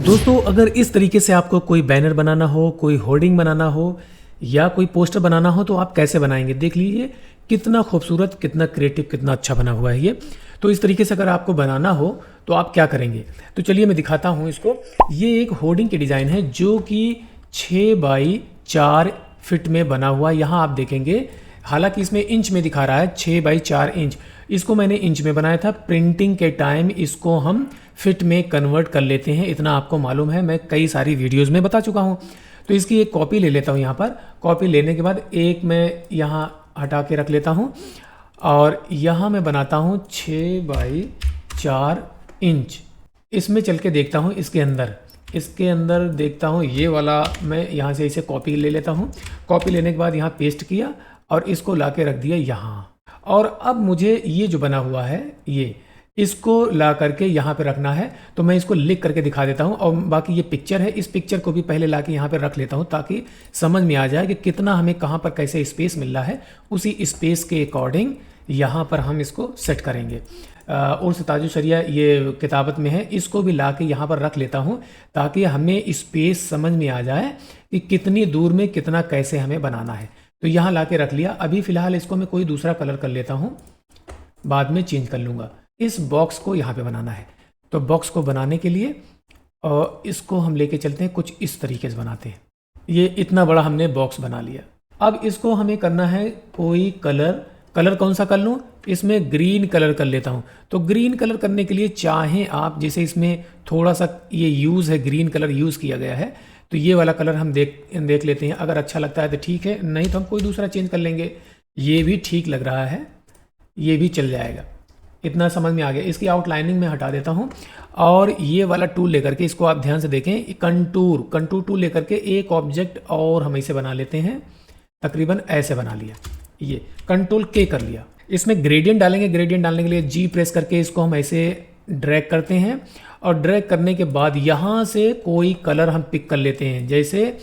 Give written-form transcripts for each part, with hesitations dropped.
दोस्तों अगर इस तरीके से आपको कोई बैनर बनाना हो, कोई होर्डिंग बनाना हो या कोई पोस्टर बनाना हो तो आप कैसे बनाएंगे, देख लीजिए कितना खूबसूरत, कितना क्रिएटिव, कितना अच्छा बना हुआ है ये। तो इस तरीके से अगर आपको बनाना हो तो आप क्या करेंगे, तो चलिए मैं दिखाता हूँ इसको। ये एक होर्डिंग की डिज़ाइन है जो कि 6 बाई 4 फिट में बना हुआ है। यहाँ आप देखेंगे, हालांकि इसमें इंच में दिखा रहा है 6 बाई 4 इंच, इसको मैंने इंच में बनाया था। प्रिंटिंग के टाइम इसको हम फिट में कन्वर्ट कर लेते हैं, इतना आपको मालूम है, मैं कई सारी वीडियोस में बता चुका हूँ। तो इसकी एक कॉपी ले लेता हूँ। यहाँ पर कॉपी लेने के बाद एक मैं यहाँ हटा के रख लेता हूँ और यहाँ मैं बनाता हूँ 6 बाई 4 इंच। इसमें चल के देखता हूँ इसके अंदर देखता हूँ ये वाला, मैं यहाँ से इसे कॉपी ले लेता हूँ। कॉपी लेने के बाद यहाँ पेस्ट किया और इसको ला के रख दिया यहाँ। और अब मुझे ये जो बना हुआ है ये, इसको ला करके यहाँ पे रखना है। तो मैं इसको लिख करके दिखा देता हूँ और बाकी ये पिक्चर है, इस पिक्चर को भी पहले ला के यहाँ पे रख लेता हूँ ताकि समझ में आ जाए कि कितना हमें कहाँ पर कैसे स्पेस मिल रहा है। उसी स्पेस के अकॉर्डिंग यहाँ पर हम इसको सेट करेंगे। उर्स ताजुल शरिया ये किताबत में है, इसको भी ला के यहाँ पर रख लेता हूँ ताकि हमें स्पेस समझ में आ जाए कि कितनी दूर में कितना कैसे हमें बनाना है। तो यहाँ ला के रख लिया। अभी फ़िलहाल इसको मैं कोई दूसरा कलर कर लेता हूँ, बाद में चेंज कर लूँगा। इस बॉक्स को यहाँ पे बनाना है, तो बॉक्स को बनाने के लिए और इसको हम लेके चलते हैं, कुछ इस तरीके से बनाते हैं। ये इतना बड़ा हमने बॉक्स बना लिया। अब इसको हमें करना है कोई कलर कौन सा कर लूँ, इसमें ग्रीन कलर कर लेता हूँ। तो ग्रीन कलर करने के लिए चाहें आप, जैसे इसमें थोड़ा सा ये यूज़ है, ग्रीन कलर यूज़ किया गया है, तो ये वाला कलर हम देख लेते हैं। अगर अच्छा लगता है तो ठीक है, नहीं तो हम कोई दूसरा चेंज कर लेंगे। ये भी ठीक लग रहा है, ये भी चल जाएगा। इतना समझ में आ गया। इसकी आउटलाइनिंग में हटा देता हूँ और ये वाला टूल लेकर के, इसको आप ध्यान से देखें, कंटूर टूल लेकर के एक ऑब्जेक्ट और हम इसे बना लेते हैं। तकरीबन ऐसे बना लिया, ये कंट्रोल के कर लिया। इसमें ग्रेडियंट डालेंगे। ग्रेडियंट डालने के लिए जी प्रेस करके इसको हम ऐसे ड्रैग करते हैं और ड्रैग करने के बाद यहाँ से कोई कलर हम पिक कर लेते हैं। जैसे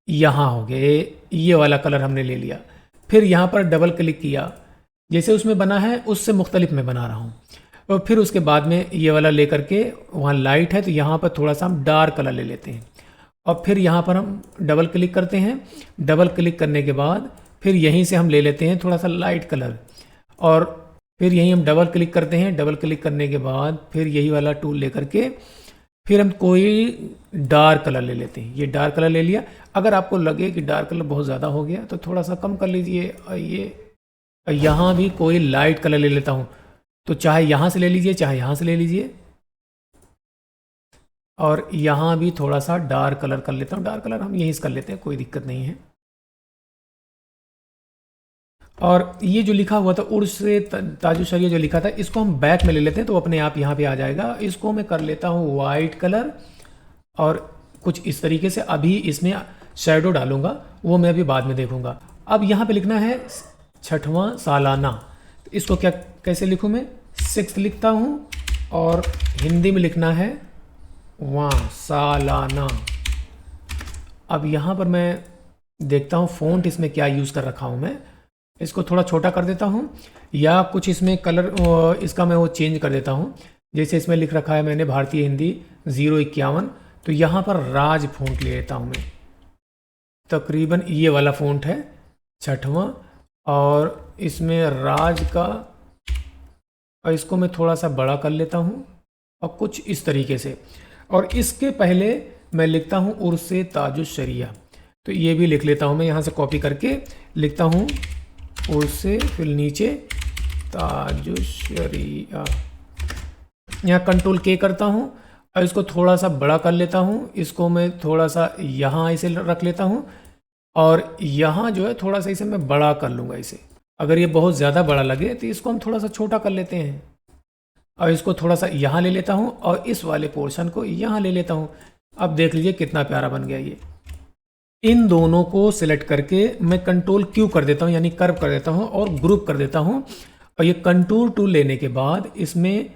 यहाँ हो गए, ये वाला कलर हमने ले लिया। फिर यहाँ पर डबल क्लिक किया, जैसे उसमें बना है उससे मुख्तलिफ मैं बना रहा हूँ। और फिर उसके बाद में ये वाला ले करके, वहाँ लाइट है तो यहाँ पर थोड़ा सा हम डार्क कलर ले लेते हैं और फिर यहाँ पर हम डबल क्लिक करते हैं। डबल क्लिक करने के बाद फिर यहीं से हम ले लेते हैं थोड़ा सा लाइट कलर और फिर यहीं हम डबल क्लिक करते हैं। डबल क्लिक करने के बाद फिर यही वाला टूल ले करके फिर हम कोई डार्क कलर ले लेते हैं। ये डार्क कलर ले लिया। अगर आपको लगे कि डार्क कलर बहुत ज़्यादा हो गया तो थोड़ा सा कम कर लीजिए। ये यहाँ भी कोई लाइट कलर ले लेता हूँ, तो चाहे यहाँ से ले लीजिए चाहे यहाँ से ले लीजिए। और यहाँ भी थोड़ा सा डार्क कलर कर लेता हूँ। डार्क कलर हम यहीं से कर लेते हैं, कोई दिक्कत नहीं है। और ये जो लिखा हुआ था उर्स ताजुल शरिया जो लिखा था, इसको हम बैक में ले लेते हैं तो अपने आप यहाँ पे आ जाएगा। इसको मैं कर लेता हूँ वाइट कलर और कुछ इस तरीके से। अभी इसमें शैडो डालूंगा, वो मैं अभी बाद में देखूंगा। अब यहाँ पे लिखना है 6वां सालाना, तो इसको क्या कैसे लिखूँ मैं, 6 लिखता हूँ और हिंदी में लिखना है वां सालाना। अब यहाँ पर मैं देखता हूँ फ़ॉन्ट इसमें क्या यूज़ कर रखा हूँ मैं, इसको थोड़ा छोटा कर देता हूँ या कुछ इसमें कलर इसका मैं वो चेंज कर देता हूँ। जैसे इसमें लिख रखा है मैंने भारतीय हिंदी 051, तो यहाँ पर राज फ़ॉन्ट ले लेता हूँ मैं। तकरीबन ये वाला फ़ॉन्ट है 6वां और इसमें राज का, और इसको मैं थोड़ा सा बड़ा कर लेता हूँ और कुछ इस तरीके से। और इसके पहले मैं लिखता हूँ उर्स ताजुल शरिया, तो ये भी लिख लेता हूँ मैं। यहाँ से कॉपी करके लिखता हूँ उर्स, फिर नीचे ताजुल शरिया। यहाँ कंट्रोल के करता हूँ और इसको थोड़ा सा बड़ा कर लेता हूँ। इसको मैं थोड़ा सा यहाँ इसे रख लेता हूँ और यहाँ जो है थोड़ा सा इसे मैं बड़ा कर लूँगा इसे। अगर ये बहुत ज़्यादा बड़ा लगे तो इसको हम थोड़ा सा छोटा कर लेते हैं और इसको थोड़ा सा यहाँ ले लेता हूँ और इस वाले पोर्शन को यहाँ ले लेता हूँ। अब देख लीजिए कितना प्यारा बन गया ये। इन दोनों को सिलेक्ट करके मैं कंट्रोल क्यू कर देता हूँ, यानी कर्व कर देता हूँ और ग्रुप कर देता हूँ। और ये कंटूर टूल लेने के बाद इसमें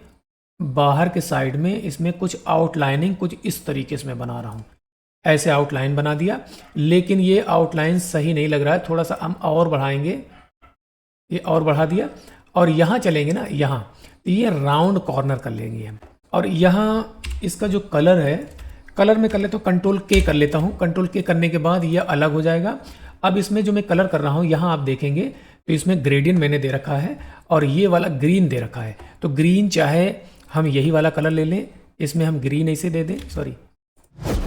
बाहर के साइड में इसमें कुछ आउटलाइनिंग कुछ इस तरीके से मैं बना रहा हूँ। ऐसे आउटलाइन बना दिया, लेकिन ये आउटलाइन सही नहीं लग रहा है, थोड़ा सा हम और बढ़ाएंगे। ये और बढ़ा दिया और यहाँ चलेंगे ना, यहाँ तो ये राउंड कॉर्नर कर लेंगे हम। और यहाँ इसका जो कलर है, कलर में कर लेता हूँ, कंट्रोल के कर लेता हूँ। कंट्रोल के करने के बाद ये अलग हो जाएगा। अब इसमें जो मैं कलर कर रहा हूँ, यहाँ आप देखेंगे तो इसमें ग्रेडियंट मैंने दे रखा है और ये वाला ग्रीन दे रखा है। तो ग्रीन चाहे हम यही वाला कलर ले लें, इसमें हम ग्रीन ऐसे दे दें, सॉरी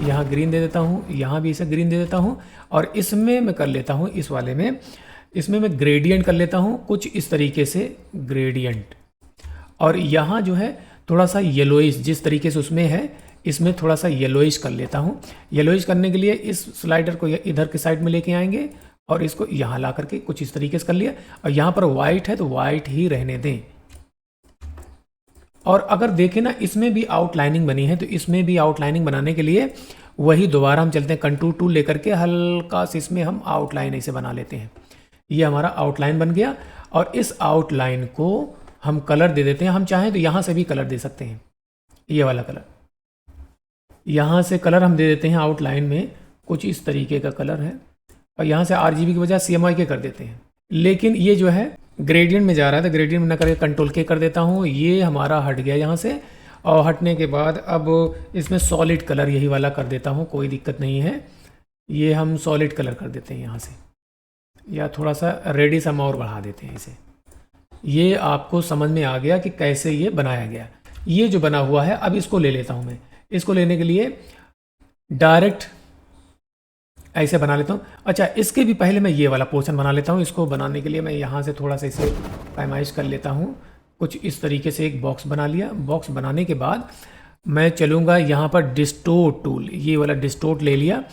यहाँ ग्रीन दे देता हूँ, यहाँ भी इसे ग्रीन दे देता हूँ। और इसमें मैं कर लेता हूँ, इस वाले में, इसमें मैं ग्रेडियंट कर लेता हूँ कुछ इस तरीके से, ग्रेडियंट। और यहाँ जो है थोड़ा सा येलोइश, जिस तरीके से उसमें है इसमें थोड़ा सा येलोइश कर लेता हूँ। येलोइश करने के लिए इस स्लाइडर को इधर के साइड में लेके आएंगे और इसको यहाँ ला करके कुछ इस तरीके से कर लिया। और यहाँ पर वाइट है तो वाइट ही रहने दें। और अगर देखें ना, इसमें भी आउटलाइनिंग बनी है, तो इसमें भी आउटलाइनिंग बनाने के लिए वही दोबारा हम चलते हैं, कंट्रोल टूल लेकर के हल्का से इसमें हम आउटलाइन ऐसे बना लेते हैं। ये हमारा आउटलाइन बन गया। और इस आउटलाइन को हम कलर दे देते हैं। हम चाहें तो यहाँ से भी कलर दे सकते हैं, ये वाला कलर, यहाँ से कलर हम दे देते हैं आउटलाइन में, कुछ इस तरीके का कलर है। और यहाँ से RGB की बजाय CMYK के कर देते हैं। लेकिन ये जो है ग्रेडियंट में जा रहा है, तो ग्रेडियंट में ना करके कंट्रोल के कर देता हूँ। ये हमारा हट गया यहाँ से। और हटने के बाद अब इसमें सॉलिड कलर यही वाला कर देता हूँ, कोई दिक्कत नहीं है। ये हम सॉलिड कलर कर देते हैं यहाँ से, या थोड़ा सा रेडियस हम और बढ़ा देते हैं इसे। ये आपको समझ में आ गया कि कैसे ये बनाया गया। ये जो बना हुआ है, अब इसको ले लेता हूँ मैं। इसको लेने के लिए डायरेक्ट ऐसे बना लेता हूँ। अच्छा, इसके भी पहले मैं ये वाला पोर्शन बना लेता हूँ। इसको बनाने के लिए मैं यहाँ से थोड़ा सा इसे पैमाइश कर लेता हूँ। कुछ इस तरीके से एक बॉक्स बना लिया। बॉक्स बनाने के बाद मैं चलूँगा यहाँ पर डिस्टोर्ट टूल, ये वाला डिस्टोर्ट ले लिया।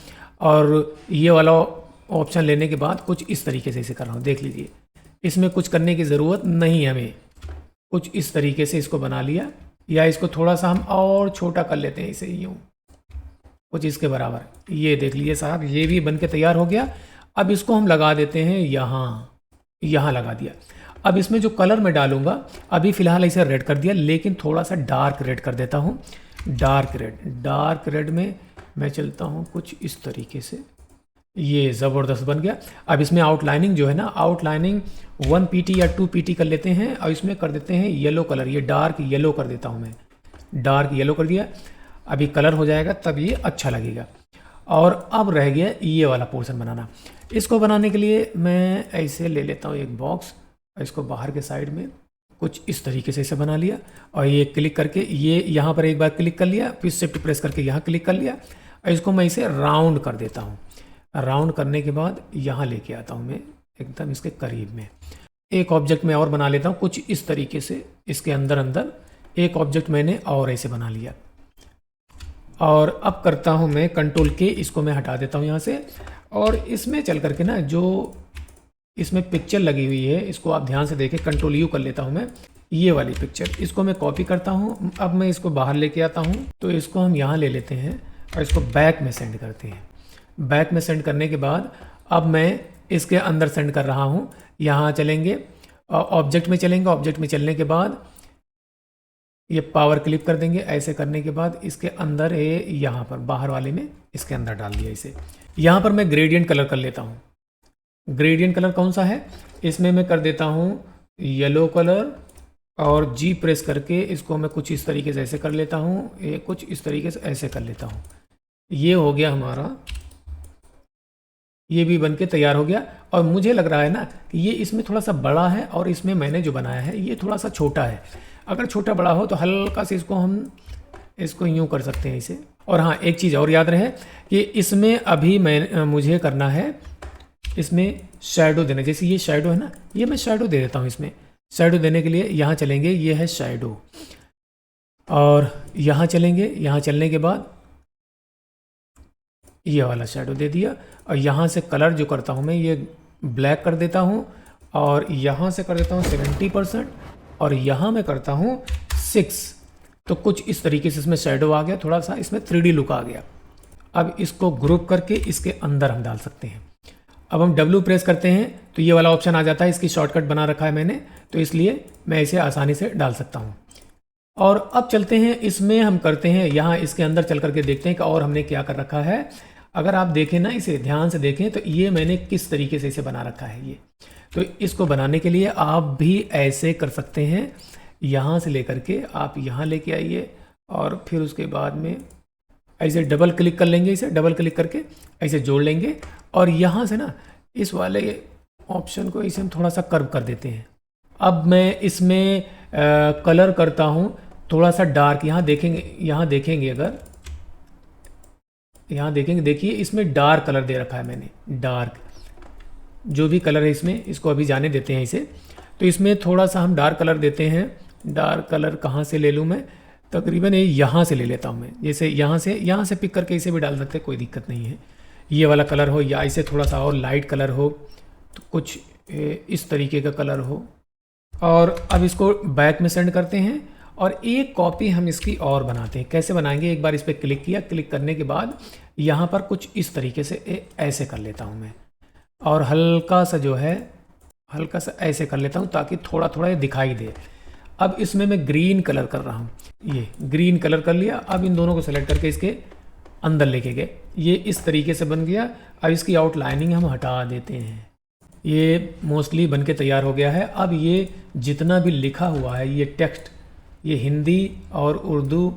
और ये वाला ऑप्शन लेने के बाद कुछ इस तरीके से इसे कर रहा हूँ, देख लीजिए। इसमें कुछ करने की ज़रूरत नहीं है हमें। कुछ इस तरीके से इसको बना लिया, या इसको थोड़ा सा हम और छोटा कर लेते हैं, इसे यूँ कुछ इसके बराबर। ये देख लीजिए साहब, ये भी बन के तैयार हो गया। अब इसको हम लगा देते हैं यहाँ लगा दिया। अब इसमें जो कलर मैं डालूंगा, अभी फ़िलहाल इसे रेड कर दिया, लेकिन थोड़ा सा डार्क रेड कर देता हूँ। डार्क रेड में मैं चलता हूँ कुछ इस तरीके से। ये ज़बरदस्त बन गया। अब इसमें आउटलाइनिंग जो है ना, आउटलाइनिंग 1 PT या 2 PT कर लेते हैं। और इसमें कर देते हैं येलो कलर, ये डार्क येलो कर देता हूँ मैं, डार्क येलो कर दिया। अभी कलर हो जाएगा तब ये अच्छा लगेगा। और अब रह गया ये वाला पोर्शन बनाना। इसको बनाने के लिए मैं ऐसे ले लेता हूँ एक बॉक्स, और इसको बाहर के साइड में कुछ इस तरीके से इसे बना लिया। और ये क्लिक करके ये यहाँ पर एक बार क्लिक कर लिया, फिर शिफ्ट प्रेस करके यहाँ क्लिक कर लिया। और इसको मैं इसे राउंड कर देता हूँ। राउंड करने के बाद यहाँ लेके आता हूँ मैं एकदम इसके करीब में। एक ऑब्जेक्ट मैं और बना लेता हूँ कुछ इस तरीके से। इसके अंदर एक ऑब्जेक्ट मैंने और ऐसे बना लिया। और अब करता हूँ मैं कंट्रोल के, इसको मैं हटा देता हूँ यहाँ से। और इसमें चल करके ना, जो इसमें पिक्चर लगी हुई है, इसको आप ध्यान से देखें, कंट्रोल U कर लेता हूँ मैं। ये वाली पिक्चर, इसको मैं कॉपी करता हूँ। अब मैं इसको बाहर लेके आता हूँ, तो इसको हम यहाँ ले लेते हैं और इसको बैक में सेंड करते हैं। बैक में सेंड करने के बाद अब मैं इसके अंदर सेंड कर रहा हूँ। यहाँ चलेंगे, ऑब्जेक्ट में चलेंगे। ऑब्जेक्ट में चलने के बाद ये पावर क्लिक कर देंगे। ऐसे करने के बाद इसके अंदर यहाँ पर बाहर वाले में इसके अंदर डाल दिया इसे। यहाँ पर मैं ग्रेडियंट कलर कर लेता हूँ। ग्रेडियंट कलर कौन सा है, इसमें मैं कर देता हूँ येलो कलर। और G प्रेस करके इसको मैं कुछ इस तरीके से ऐसे कर लेता हूँ, ये कुछ इस तरीके से ऐसे कर लेता हूँ। ये हो गया हमारा, ये भी बन के तैयार हो गया। और मुझे लग रहा है ना कि ये इसमें थोड़ा सा बड़ा है और इसमें मैंने जो बनाया है ये थोड़ा सा छोटा है। अगर छोटा बड़ा हो तो हल्का से इसको हम इसको यूँ कर सकते हैं इसे। और हाँ, एक चीज़ और याद रहे कि इसमें अभी मुझे करना है, इसमें शैडो देना। जैसे ये शैडो है ना, ये मैं शैडो दे देता हूँ। इसमें शैडो देने के लिए यहाँ चलेंगे, ये है शैडो। और यहाँ चलेंगे, यहाँ चलने के बाद ये वाला शैडो दे दिया। और यहाँ से कलर जो करता हूँ मैं, ये ब्लैक कर देता हूँ। और यहाँ से कर देता हूँ 70%। और यहाँ मैं करता हूँ 6। तो कुछ इस तरीके से इसमें शैडो आ गया, थोड़ा सा इसमें 3D लुक आ गया। अब इसको ग्रुप करके इसके अंदर हम डाल सकते हैं। अब हम W प्रेस करते हैं तो ये वाला ऑप्शन आ जाता है। इसकी शॉर्टकट बना रखा है मैंने, तो इसलिए मैं इसे आसानी से डाल सकता हूँ। और अब चलते हैं, इसमें हम करते हैं यहाँ इसके अंदर चल करके देखते हैं कि और हमने क्या कर रखा है। अगर आप देखें ना, इसे ध्यान से देखें तो ये मैंने किस तरीके से इसे बना रखा है। ये तो इसको बनाने के लिए आप भी ऐसे कर सकते हैं। यहाँ से लेकर के आप यहाँ लेके आइए और फिर उसके बाद में ऐसे डबल क्लिक कर लेंगे, इसे डबल क्लिक करके ऐसे जोड़ लेंगे और यहाँ से ना इस वाले ऑप्शन को इसे हम थोड़ा सा कर्व कर देते हैं। अब मैं इसमें कलर करता हूँ थोड़ा सा डार्क। यहाँ देखेंगे अगर यहाँ देखेंगे, देखिए इसमें डार्क कलर दे रखा है मैंने, डार्क जो भी कलर है इसमें, इसको अभी जाने देते हैं इसे। तो इसमें थोड़ा सा हम डार्क कलर देते हैं। डार्क कलर कहाँ से ले लूँ मैं, तकरीबन ये यहाँ से ले लेता हूँ मैं। जैसे यहाँ से पिक करके इसे भी डाल सकते हैं, कोई दिक्कत नहीं है। ये वाला कलर हो या इसे थोड़ा सा और लाइट कलर हो, तो कुछ इस तरीके का कलर हो। और अब इसको बैक में सेंड करते हैं और एक कॉपी हम इसकी और बनाते हैं। कैसे बनाएंगे, एक बार इस पर क्लिक किया, क्लिक करने के बाद यहाँ पर कुछ इस तरीके से ऐसे कर लेता हूँ मैं, और हल्का सा जो है हल्का सा ऐसे कर लेता हूँ ताकि थोड़ा थोड़ा ये दिखाई दे। अब इसमें मैं ग्रीन कलर कर रहा हूँ, ये ग्रीन कलर कर लिया। अब इन दोनों को सेलेक्ट करके इसके अंदर लेके गए, ये इस तरीके से बन गया। अब इसकी आउटलाइनिंग हम हटा देते हैं, ये मोस्टली बन के तैयार हो गया है। अब ये जितना भी लिखा हुआ है ये टेक्स्ट, ये हिंदी और उर्दू,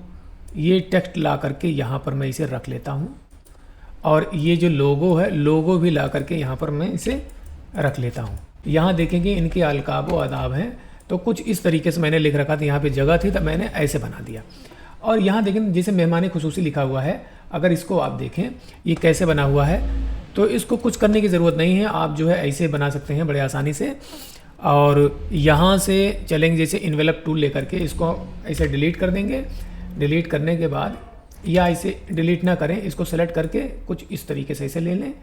ये टेक्स्ट ला करके यहाँ पर मैं इसे रख लेता हूँ। और ये जो लोगो है, लोगो भी ला करके यहाँ पर मैं इसे रख लेता हूँ। यहाँ देखेंगे इनके अलकाब व आदाब हैं, तो कुछ इस तरीके से मैंने लिख रखा था। यहाँ पे जगह थी तो मैंने ऐसे बना दिया। और यहाँ देखें जैसे मेहमान खुसूसी लिखा हुआ है, अगर इसको आप देखें ये कैसे बना हुआ है, तो इसको कुछ करने की ज़रूरत नहीं है, आप जो है ऐसे बना सकते हैं बड़े आसानी से। और यहाँ से चलेंगे जैसे इन्वेलप टूल लेकर के इसको ऐसे डिलीट कर देंगे। डिलीट करने के बाद, या इसे डिलीट ना करें, इसको सेलेक्ट करके कुछ इस तरीके से इसे ले लें।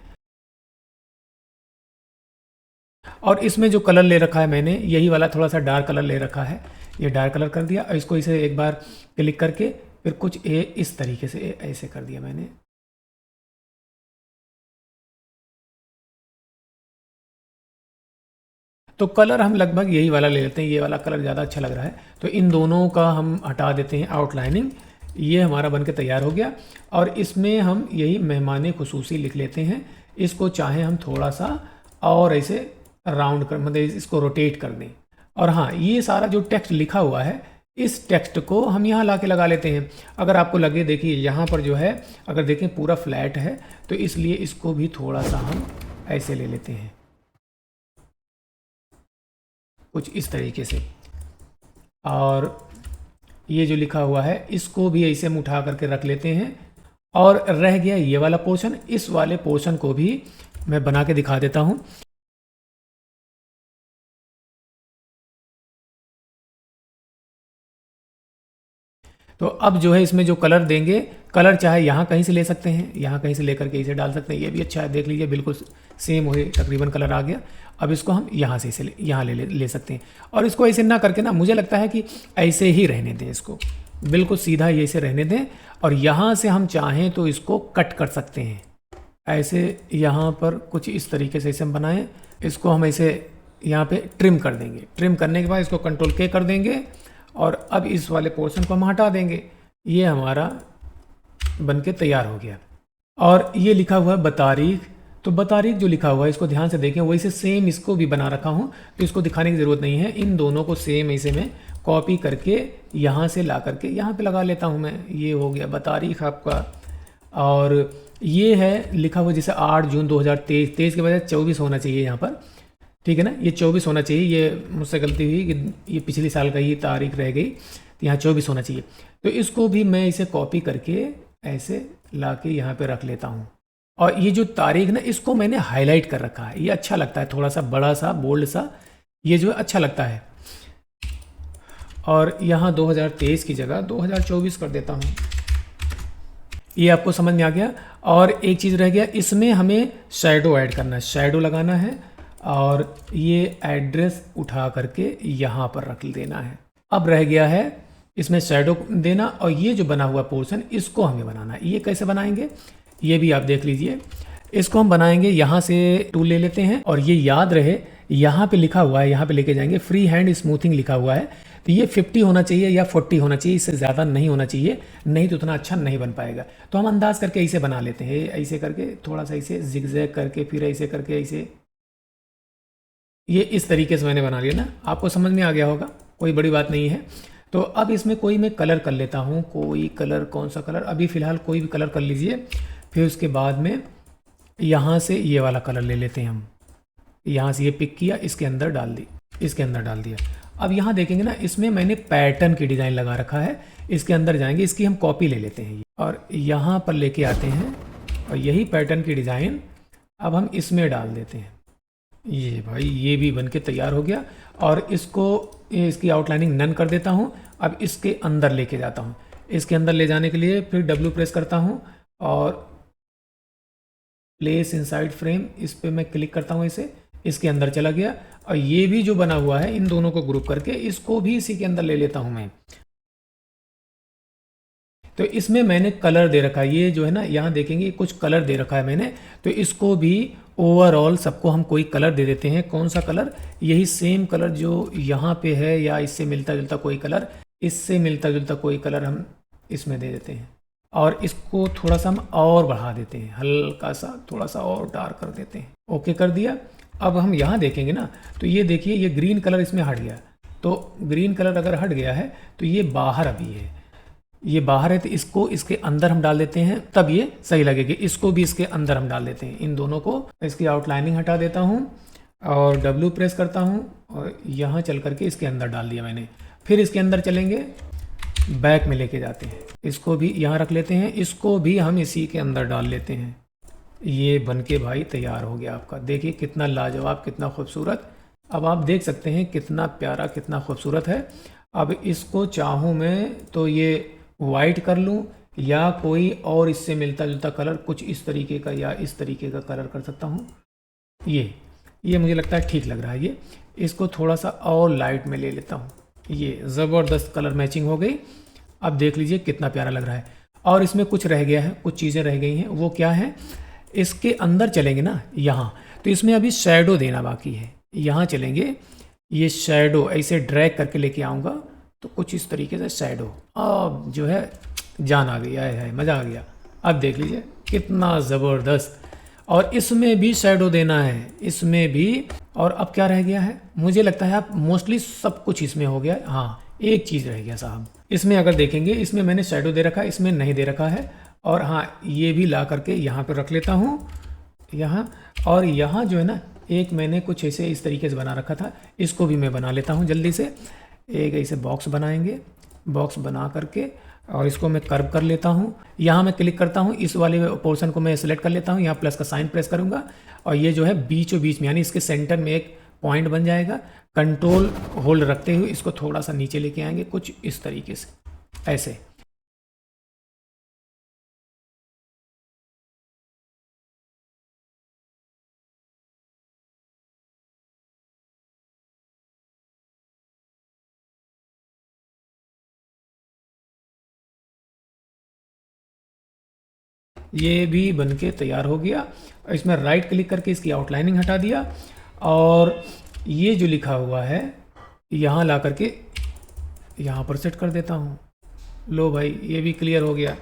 और इसमें जो कलर ले रखा है मैंने, यही वाला थोड़ा सा डार्क कलर ले रखा है, ये डार्क कलर कर दिया। और इसको इसे एक बार क्लिक करके फिर कुछ इस तरीके से ऐसे कर दिया मैंने। तो कलर हम लगभग यही वाला ले लेते हैं, ये वाला कलर ज़्यादा अच्छा लग रहा है, तो इन दोनों का हम हटा देते हैं आउटलाइनिंग। ये हमारा बन के तैयार हो गया। और इसमें हम यही मेहमान खुसूसी लिख लेते हैं। इसको चाहे हम थोड़ा सा और ऐसे राउंड कर, मतलब इसको रोटेट कर दें। और हाँ, ये सारा जो टेक्स्ट लिखा हुआ है, इस टेक्स्ट को हम यहाँ ला के लगा लेते हैं। अगर आपको लगे, देखिए यहाँ पर जो है, अगर देखें पूरा फ्लैट है, तो इसलिए इसको भी थोड़ा सा हम ऐसे ले लेते हैं, कुछ इस तरीके से। और ये जो लिखा हुआ है इसको भी ऐसे हम उठा करके रख लेते हैं। और रह गया ये वाला पोर्शन, इस वाले पोर्शन को भी मैं बना के दिखा देता हूँ। तो अब जो है इसमें जो कलर देंगे, कलर चाहे यहाँ कहीं से ले सकते हैं, यहाँ कहीं से लेकर के इसे डाल सकते हैं, ये भी अच्छा है। देख लीजिए बिल्कुल सेम हो, तकरीबन कलर आ गया। अब इसको हम यहाँ से इसे यहाँ ले सकते हैं। और इसको ऐसे ना करके ना, मुझे लगता है कि ऐसे ही रहने दें, इसको बिल्कुल सीधा ये ऐसे रहने दें। और यहाँ से हम चाहें तो इसको कट कर सकते हैं, ऐसे यहाँ पर कुछ इस तरीके से इसे हम बनाएं। इसको हम ऐसे यहाँ पे ट्रिम कर देंगे। ट्रिम करने के बाद इसको कंट्रोल के कर देंगे और अब इस वाले पोर्शन को हम हटा देंगे। ये हमारा बनके तैयार हो गया। और ये लिखा हुआ है बतारीख, तो बतारीख जो लिखा हुआ है इसको ध्यान से देखें, वही से सेम इसको भी बना रखा हूँ, तो इसको दिखाने की ज़रूरत नहीं है। इन दोनों को सेम ऐसे में कॉपी करके यहाँ से ला करके यहाँ पे लगा लेता हूँ मैं। ये हो गया बतारीख आपका। और ये है लिखा हुआ जैसे 8 जून 2023, 23 के बजाय 24 होना चाहिए यहाँ पर, ठीक है ना, ये 24 होना चाहिए। ये मुझसे गलती हुई कि ये पिछले साल का ही तारीख रह गई, तो यहाँ 24 होना चाहिए। तो इसको भी मैं इसे कॉपी करके ऐसे ला के यहाँ पर रख लेता हूँ। और ये जो तारीख ना, इसको मैंने हाईलाइट कर रखा है, ये अच्छा लगता है, थोड़ा सा बड़ा सा बोल्ड सा, ये जो अच्छा लगता है। और यहाँ 2023 की जगह 2024 कर देता हूँ। ये आपको समझ में आ गया। और एक चीज़ रह गया, इसमें हमें शैडो ऐड करना है, शैडो लगाना है। और ये एड्रेस उठा करके यहाँ पर रख देना है। अब रह गया है इसमें शैडो देना। और ये जो बना हुआ पोर्शन, इसको हमें बनाना है। ये कैसे बनाएंगे, ये भी आप देख लीजिए। इसको हम बनाएंगे, यहाँ से टूल ले लेते हैं। और ये याद रहे, यहाँ पे लिखा हुआ है, यहाँ पे लेके जाएंगे फ्री हैंड स्मूथिंग लिखा हुआ है, तो ये 50 होना चाहिए या 40 होना चाहिए, इससे ज़्यादा नहीं होना चाहिए, नहीं तो उतना अच्छा नहीं बन पाएगा। तो हम अंदाज करके ऐसे बना लेते हैं, ऐसे करके थोड़ा सा ऐसे जिगजैग करके, फिर ऐसे करके ऐसे, ये इस तरीके से मैंने बना लिया ना, आपको समझ में आ गया होगा, कोई बड़ी बात नहीं है। तो अब इसमें कोई मैं कलर कर लेता हूँ, कोई कलर, कौन सा कलर, अभी फ़िलहाल कोई भी कलर कर लीजिए। फिर उसके बाद में यहाँ से ये वाला कलर ले लेते हैं हम, यहाँ से ये पिक किया, इसके अंदर डाल दी, इसके अंदर डाल दिया। अब यहाँ देखेंगे ना, इसमें मैंने पैटर्न की डिज़ाइन लगा रखा है, इसके अंदर जाएंगे, इसकी हम कॉपी ले लेते हैं और यहाँ पर लेके आते हैं और यही पैटर्न की डिज़ाइन अब हम इसमें डाल देते हैं। ये भाई ये भी बनके तैयार हो गया और इसको, इसकी आउटलाइनिंग नन कर देता हूँ। अब इसके अंदर लेके जाता हूँ, इसके अंदर ले जाने के लिए फिर W प्रेस करता हूँ और प्लेस इनसाइड फ्रेम, इस पे मैं क्लिक करता हूँ, इसे इसके अंदर चला गया। और ये भी जो बना हुआ है इन दोनों को ग्रुप करके इसको भी इसी के अंदर ले लेता हूँ मैं। तो इसमें मैंने कलर दे रखा है, ये जो है ना, यहाँ देखेंगे कुछ कलर दे रखा है मैंने, तो इसको भी ओवरऑल सबको हम कोई कलर दे देते हैं। कौन सा कलर? यही सेम कलर जो यहाँ पे है, या इससे मिलता जुलता कोई कलर, इससे मिलता जुलता कोई कलर हम इसमें दे देते हैं और इसको थोड़ा सा हम और बढ़ा देते हैं, हल्का सा थोड़ा सा और डार्क कर देते हैं। ओके कर दिया। अब हम यहाँ देखेंगे ना, तो ये देखिए ये ग्रीन कलर इसमें हट गया। तो ग्रीन कलर अगर हट गया है तो ये बाहर अभी है, ये बाहर है, तो इसको इसके अंदर हम डाल देते हैं, तब ये सही लगेगी। इसको भी इसके अंदर हम डाल देते हैं, इन दोनों को। इसकी आउटलाइनिंग हटा देता हूँ और W प्रेस करता हूँ और यहाँ चल करके इसके अंदर डाल दिया मैंने। फिर इसके अंदर चलेंगे, बैक में लेके जाते हैं, इसको भी यहाँ रख लेते हैं, इसको भी हम इसी के अंदर डाल लेते हैं। ये बनके भाई तैयार हो गया आपका। देखिए कितना लाजवाब, कितना खूबसूरत। अब आप देख सकते हैं कितना प्यारा, कितना खूबसूरत है। अब इसको चाहूँ मैं तो ये वाइट कर लूँ या कोई और इससे मिलता जुलता कलर, कुछ इस तरीके का या इस तरीके का कलर कर सकता हूँ। ये मुझे लगता है ठीक लग रहा है। ये इसको थोड़ा सा और लाइट में ले लेता हूँ। ये ज़बरदस्त कलर मैचिंग हो गई। अब देख लीजिए कितना प्यारा लग रहा है। और इसमें कुछ रह गया है, कुछ चीज़ें रह गई हैं। वो क्या है? इसके अंदर चलेंगे ना यहाँ, तो इसमें अभी शैडो देना बाकी है। यहाँ चलेंगे, ये शैडो ऐसे ड्रैग करके लेके आऊँगा तो कुछ इस तरीके से शैडो, अब जो है जान आ गई, आए है, मज़ा आ गया। अब देख लीजिए कितना ज़बरदस्त। और इसमें भी शैडो देना है, इसमें भी। और अब क्या रह गया है? मुझे लगता है आप मोस्टली सब कुछ इसमें हो गया। हाँ, एक चीज़ रह गया साहब। इसमें अगर देखेंगे, इसमें मैंने शैडो दे रखा है, इसमें नहीं दे रखा है। और हाँ, ये भी ला करके यहाँ पर रख लेता हूँ, यहाँ। और यहाँ जो है ना, एक मैंने कुछ ऐसे इस तरीके से बना रखा था, इसको भी मैं बना लेता हूँ जल्दी से। एक ऐसे बॉक्स बनाएंगे, बॉक्स बना करके और इसको मैं कर्व कर लेता हूँ। यहाँ मैं क्लिक करता हूँ, इस वाले पोर्शन को मैं सेलेक्ट कर लेता हूँ, यहाँ प्लस का साइन प्रेस करूँगा और ये जो है बीचों बीच में, यानी इसके सेंटर में एक पॉइंट बन जाएगा। कंट्रोल होल्ड रखते हुए इसको थोड़ा सा नीचे लेके आएंगे, कुछ इस तरीके से, ऐसे। ये भी बनके तैयार हो गया। इसमें राइट क्लिक करके इसकी आउटलाइनिंग हटा दिया और ये जो लिखा हुआ है यहाँ ला करके यहाँ पर सेट कर देता हूँ। लो भाई, ये भी क्लियर हो गया।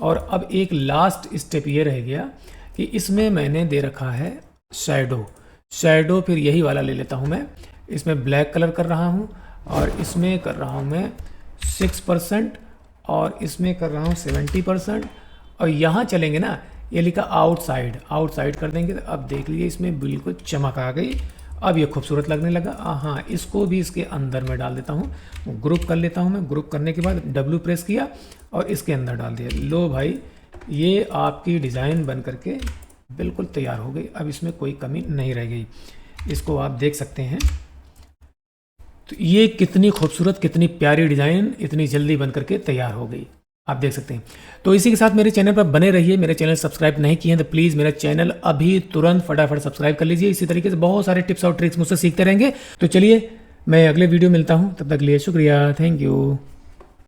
और अब एक लास्ट स्टेप ये रह गया कि इसमें मैंने दे रखा है शैडो। फिर यही वाला ले लेता हूँ मैं। इसमें ब्लैक कलर कर रहा हूँ और इसमें कर रहा हूँ मैं 6% और इसमें कर रहा हूँ 70%। और यहाँ चलेंगे ना, ये लिखा आउटसाइड कर देंगे। तो अब देख लीजिए इसमें बिल्कुल चमक आ गई। अब ये खूबसूरत लगने लगा। हाँ, इसको भी इसके अंदर में डाल देता हूँ, ग्रुप कर लेता हूँ मैं। ग्रुप करने के बाद W प्रेस किया और इसके अंदर डाल दिया। लो भाई, ये आपकी डिज़ाइन बन करके बिल्कुल तैयार हो गई। अब इसमें कोई कमी नहीं रह गई। इसको आप देख सकते हैं। तो ये कितनी खूबसूरत, कितनी प्यारी डिज़ाइन इतनी जल्दी बन करके तैयार हो गई, आप देख सकते हैं। तो इसी के साथ मेरे चैनल पर बने रहिए। मेरे चैनल सब्सक्राइब नहीं किए हैं तो प्लीज़ मेरा चैनल अभी तुरंत फटाफट सब्सक्राइब कर लीजिए। इसी तरीके से बहुत सारे टिप्स और ट्रिक्स मुझसे सीखते रहेंगे। तो चलिए, मैं अगले वीडियो मिलता हूँ, तब तक के लिए शुक्रिया, थैंक यू।